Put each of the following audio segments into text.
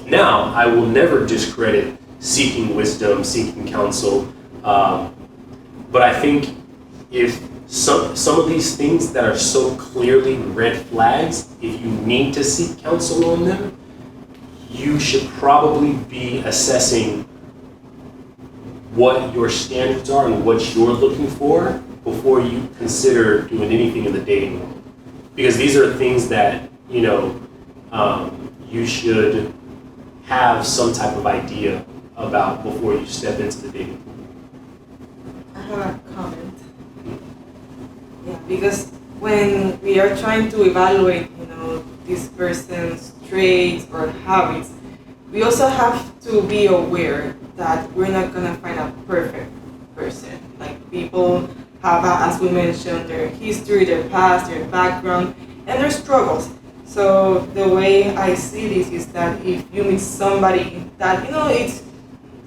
now I will never discredit seeking wisdom, seeking counsel, but I think if some of these things that are so clearly red flags, if you need to seek counsel on them, you should probably be assessing what your standards are and what you're looking for before you consider doing anything in the dating world. Because these are things that, you should have some type of idea about before you step into the dating pool. I have a comment. Yeah, because when we are trying to evaluate, this person's traits or habits, we also have to be aware that we're not gonna find a perfect person. Like, people have, as we mentioned, their history, their past, their background, and their struggles. So the way I see this is that if you meet somebody that,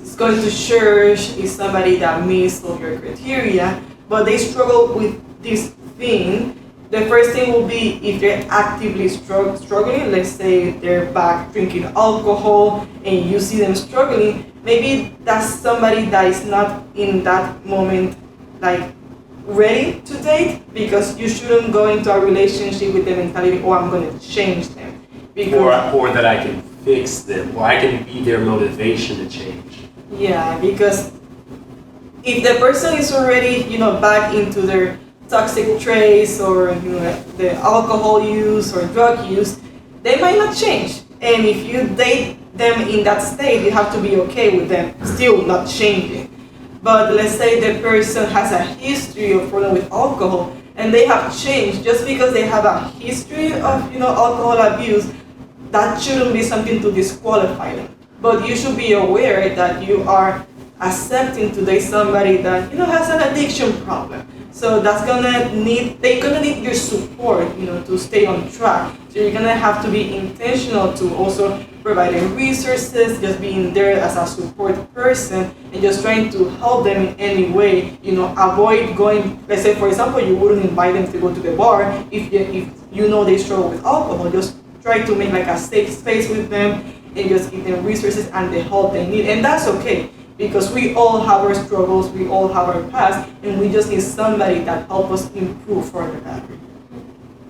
it's going to church, is somebody that meets all your criteria, but they struggle with this thing, the first thing will be if they're actively struggling, let's say they're back drinking alcohol and you see them struggling, maybe that's somebody that is not in that moment like ready to date, because you shouldn't go into a relationship with the mentality, oh, I'm going to change them. Or that I can fix them, or I can be their motivation to change. Yeah, because if the person is already, back into their toxic traits or the alcohol use or drug use, they might not change. And if you date them in that state, you have to be okay with them still not changing. But let's say the person has a history of problem with alcohol and they have changed. Just because they have a history of alcohol abuse, that shouldn't be something to disqualify them. But you should be aware that you are accepting to date somebody that has an addiction problem. So they're gonna need your support, to stay on track. So you're gonna have to be intentional to also providing resources, just being there as a support person, and just trying to help them in any way. Avoid going. Let's say, for example, you wouldn't invite them to go to the bar if they struggle with alcohol. Just try to make like a safe space with them and just give them resources and the help they need, and that's okay. Because we all have our struggles, we all have our past, and we just need somebody that helps us improve further better.